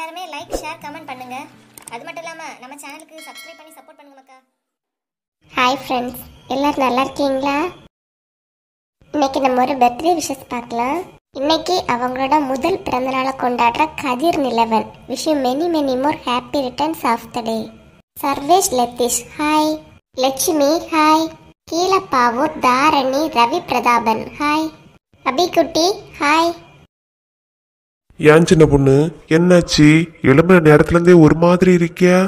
எல்லாருமே like share comment பண்ணுங்க. அது மட்டும் இல்லாம நம்ம சேனலுக்கு சப்ஸ்கிரைப் பண்ணி சப்போர்ட் பண்ணுங்க மக்கா. ஹாய் ஃப்ரெண்ட்ஸ், எல்லாரும் நல்லா இருக்கீங்களா? இன்னைக்கு நம்ம ஒரு பர்த்டே விஷஸ் பார்க்கலாம். இன்னைக்கு அவங்களோட முதல் பிறந்தநாளை கொண்டாடுற Kathir Nilavan. Wish you many many more happy returns of the day. Sarvesh Latheesh hi. Lakshmi hi. Keezhapavur Dharani Ravi Prathapan hi. அபிகுட்டி ஹாய். ஏன் சின்ன பொண்ணு, என்னாச்சு? எழும்புற நேரத்துல இருந்தே ஒரு மாதிரி இருக்கியா?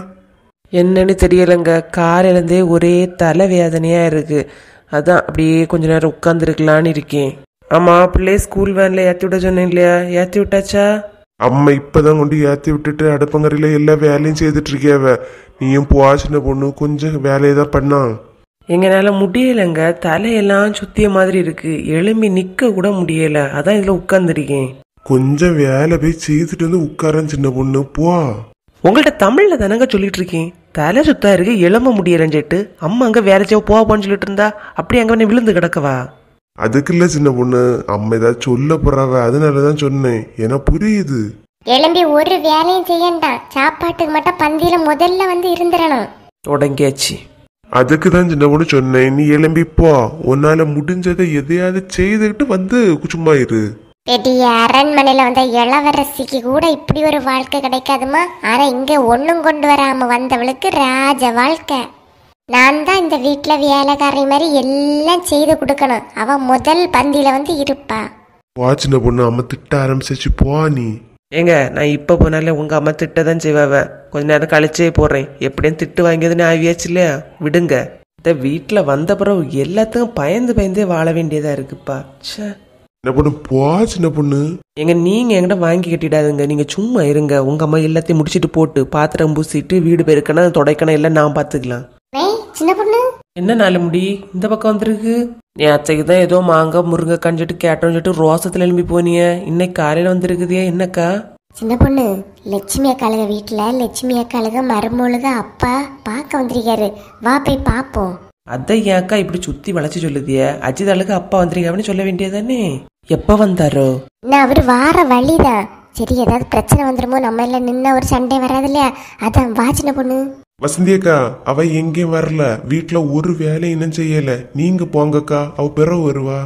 என்னன்னு தெரியலைங்க, காலையிலேருந்தே ஒரே தலைவேதனையா இருக்கு. அதான் அப்படியே கொஞ்ச நேரம் உட்காந்துருக்கலான்னு இருக்கேன். ஆமா, பிள்ளைய ஸ்கூல் வேன்ல ஏற்றி விட சொன்னேன் இல்லையா? ஏற்றி விட்டாச்சா? அம்மா இப்பதான் கொண்டு ஏத்தி விட்டுட்டு அடுப்பங்கரையில எல்லா வேலையும் செய்துட்டு இருக்கியாவ. நீயும் போ சின்ன பொண்ணு, கொஞ்சம் வேலையை தான் பண்ணா. எங்கனால முடியலைங்க, தலையெல்லாம் சுத்திய மாதிரி இருக்கு, எழும்பி நிக்க கூட முடியல. அதான் இதுல உட்காந்துருக்கேன். கொஞ்சம் வேலை போய் செய்துட்டு வந்து உட்காரன் சின்ன பொண்ணு, போ. உங்கள்கிட்ட தமிழ்ல தானங்க சொல்லிட்டு இருக்கேன். தலை சுத்தா இருக்கு, எழும்ப முடியலன்னு சொல்லிட்டு அம்மா அங்க வேலை செய்ய போவான்னு சொல்லிட்டு இருந்தா அப்படி அங்க வந்து விழுந்து கிடக்கவா? அதுக்கு இல்ல சின்ன பொண்ணு, அம்மா ஏதாவது சொல்ல போறாவ, அதனாலதான் சொன்னேன். ஏன்னா புரியுது. எழும்பி ஒரு வேலையும் செய்யண்டாம், சாப்பாட்டுக்கு மட்டும் பந்தியில முதல்ல வந்து இருந்துடணும். தொடங்கியாச்சு. அதுக்கு தான் சின்ன பொண்ணு சொன்னேன், நீ எழும்பி போ. உன்னால முடிஞ்சதை எதையாவது செய்துக்கிட்டு வந்து சும்மா இரு. பெரிய அரண்மனையில வந்த இளவரசிக்கு கூட இப்படி ஒரு வாழ்க்கை கிடைக்காதுமா. ஆனா இங்க ஒண்ணும் கொண்டு வராம வந்தவளுக்கு ராஜ வாழ்க்கை. நான் தான் இந்த வீட்டுல வேலைக்காரி மாதிரி எல்லாம் செய்து கொடுக்கணும். அவ முதல் பந்தியில வந்து இருப்பா. வா சின்ன பொண்ணு, அம்மா திட்ட ஆரம்பிச்சிச்சு, போ நீ. ஏங்க, நான் இப்ப போனால உங்க அம்மா திட்டதான் செய்வாவ. கொஞ்ச நேரம் கழிச்சே போடுறேன். எப்படியும் திட்டு வாங்கியதுன்னு ஆவியாச்சு இல்லையா? விடுங்க. இந்த வீட்டுல வந்த பிறகு எல்லாத்துக்கும் பயந்து பயந்தே வாழ வேண்டியதா இருக்குப்பா. என்ன பொண்ணு, போ சின்ன பொண்ணு. எங்க நீங்க என்கிட்ட வாங்கி கட்டிடாதுங்க. நீங்க சும்மா இருங்க. உங்க அம்மா எல்லாத்தையும் முடிச்சிட்டு போட்டு பாத்திரம் பூசிட்டு வீடு பெருக்கணும் தொடைக்கணும் எல்லாம் நான் பாத்துக்கலாம். சின்ன பொண்ணு என்ன நாலு முடி இந்த பக்கம் வந்திருக்கு? என் அத்தைக்கு தான் ஏதோ மாங்காய் முருங்கை கஞ்சிட்டு கேட்டோன்னு சொல்லிட்டு ரோசத்துல எழும்பி போனிய. இன்னைக்கு காலையில வந்திருக்குதே, என்னக்கா? சின்ன பொண்ணு, லட்சுமி அக்காளுக வீட்டுல லட்சுமி அக்காளுக மருமொழுக அப்பா பார்க்க வந்திருக்காரு. வா போய் பாப்போம். அதான் என் அக்கா இப்படி சுத்தி வளைச்சு சொல்லுதிய. அஜித் அழுக்கு அப்பா வந்திருக்கான்னு சொல்ல வேண்டியதானே. எப்ப வந்தாரோ? நான் அவரு வார வழிதான். சரி, ஏதாவது பிரச்சனை வந்துருமோ, நம்ம எல்லாம் நின்ன ஒரு சண்டை வராது இல்லையா? அதான் வா சின்ன பொண்ணு. வசந்தி அக்கா, அவ எங்கேயும் வரல, வீட்டுல ஒரு வேலை இன்னும் செய்யல. நீங்க போங்கக்கா, அவ பிறகு வருவா.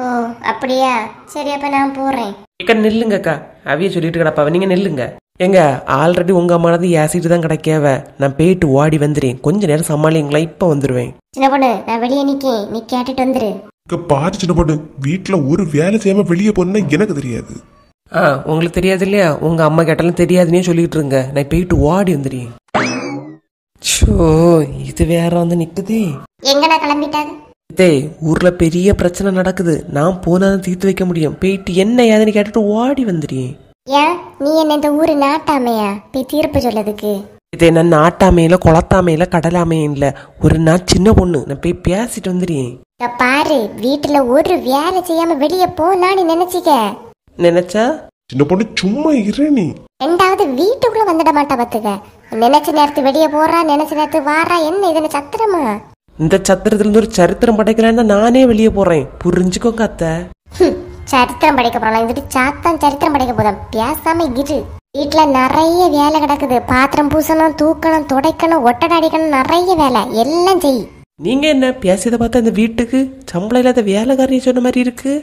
ஓ அப்படியா? சரி, அப்ப நான் போறேன். இக்கா நில்லுங்கக்கா, அவைய சொல்லிட்டு கிடப்பாவ, நீங்க நில்லுங்க. எங்க ஆல்ரெடி உங்க அம்மானது ஏசிட்டு தான் கிடைக்காவ. நான் போயிட்டு ஓடி வந்துடுறேன். கொஞ்ச நேரம் சமாளிங்களா, இப்ப வந்துருவேன். சின்ன பொண்ணு, நான் வெளியே நிக்கேன், நீ கேட்டுட்டு வந்துரு. பாரு சின்ன பொண்ணு, வீட்டுல ஒரு வேலை செய்யாம வெளியே போனா எனக்கு தெரியாது. உங்களுக்கு தெரியாது இல்லையா? உங்க அம்மா கேட்டாலும் தெரியாதுன்னே சொல்லிட்டு இருங்க. நான் போயிட்டு ஓடி வந்துடுறேன். இது வேற வந்து நிக்குதே. எங்கடா கிளம்பிட்டாங்க? ஊர்ல பெரிய பிரச்சனை நடக்குது. நான் போனாதான் தீர்த்து வைக்க முடியும். போயிட்டு என்ன ஏதுன்னு கேட்டுட்டு ஓடி வந்துடுறேன். ஏன் நீ என்ன இந்த ஊரு நாட்டாமையா போய் தீர்ப்பு சொல்லதுக்கு? இதே நான் நாட்டாமையில குளத்தாமையில கடலாமையும் இல்ல, ஒரு நான் சின்ன பொண்ணு. நான் போய் பேசிட்டு வந்துடுறேன். பாரு, வீட்டுல ஒரு வேலை செய்யாம வெளியே போனான்னு நினைச்சிக்க. நினைச்சா சின்ன பொண்ணு சும்மா இரு நீ. ரெண்டாவது வீட்டுக்குள்ள வந்துட மாட்டா பாத்துக்க. நினைச்ச நேரத்து வெளியே போறா, நினைச்ச நேரத்து வாரா. என்ன இதுன்னு சத்திரமா? இந்த சத்திரத்துல இருந்து ஒரு சரித்திரம் படைக்கலான்னு நானே வெளியே போறேன். புரிஞ்சுக்கோங்க அத்தை. சரித்திரம் படைக்க போறோம் இதுட்டு சாத்தான் சரித்திரம் படைக்க போதும். பேசாம இரு. வீட்டுல நிறைய வேலை கிடக்குது. பாத்திரம் பூசணும், தூக்கணும், துடைக்கணும், ஒட்டடை அடிக்கணும், நிறைய வேலை. எல்லாம் செய். நீங்க என்ன பேசியதை பார்த்தா இந்த வீட்டுக்கு சம்பளம் இல்லாத வேலைக்காரியை சொன்ன மாதிரி இருக்கு.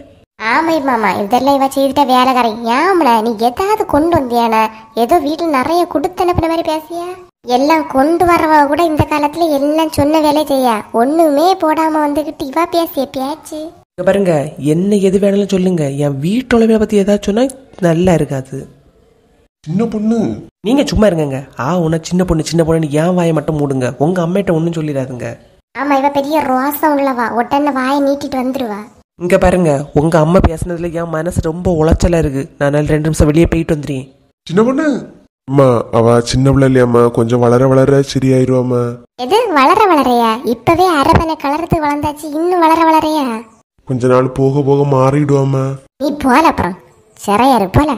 ஆமா மாமா, இதெல்லாம் இவ செய்துட்ட வேலைக்காரி. ஏமல நீ ஏதாவது கொண்டு வந்தியானா? ஏதோ வீட்டுல நிறைய கொடுத்து அனுப்பின மாதிரி பேசியா? எல்லாம் கொண்டு வரவா கூட இந்த காலத்துல எல்லாம் சொன்ன வேலையை செய்ய ஒண்ணுமே போடாம வந்துகிட்டு இவா பேசிய பேச்சு. பாருங்க, என்ன எது வேணாலும் சொல்லுங்க. என் வீட்டோட வேலை பத்தி ஏதாவது சொன்னா நல்லா இருக்காது. சின்ன பொண்ணு நீங்க சும்மா இருங்க. உன சின்ன பொண்ணு சின்ன பொண்ணு என் வாயை மட்டும் மூடுங்க. உங்க அம்மையிட்ட ஒன்னும் சொல்லிடாதுங்க. ஆமா, இவ பெரிய ரோசம் உள்ளவா. உடனே வாயை நீட்டிட்டு வந்துருவா. இங்க பாருங்க, உங்க அம்மா பேசுனதுல என் மனசு ரொம்ப உளைச்சலா இருக்கு. நான் 2 நிமிஷம் வெளியே போயிட்டு வந்துடுறேன். சின்ன பொண்ணு, அம்மா அவ சின்ன பிள்ளை இல்லையாம்மா, கொஞ்சம் வளர வளர சரியாயிருவாமா. எது வளர வளரையா? இப்பவே அரபனை கலரத்து வளர்ந்தாச்சு, இன்னும் வளர வளரையா? கொஞ்ச நாள் போக போக மாறிடுவாமா. நீ போல அப்புறம் சரியாரு போல.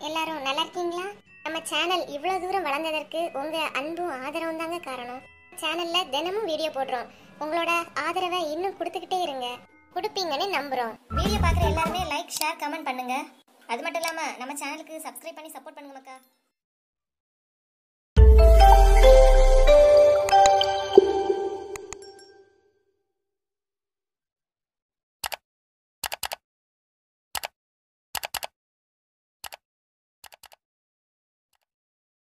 எல்லாரும் நல்லா இருக்கீங்களா? நம்ம சேனல் இவ்வளவு தூரம் வளர்ந்ததற்கு உங்க அன்பும் ஆதரவும் தாங்க காரணம். சேனல்ல தினமும் வீடியோ போடுறோம். உங்களோட ஆதரவை இன்னும் கொடுத்துக்கிட்டே இருங்க. கொடுப்பீங்கன்னு நம்புறோம். வீடியோ பார்க்குற எல்லாருமே லைக் ஷேர் கமெண்ட் பண்ணுங்க. அது மட்டும் இல்லாமல் நம்ம சேனலுக்கு சப்ஸ்கிரைப் பண்ணி சப்போர்ட் பண்ணுங்க மக்கா.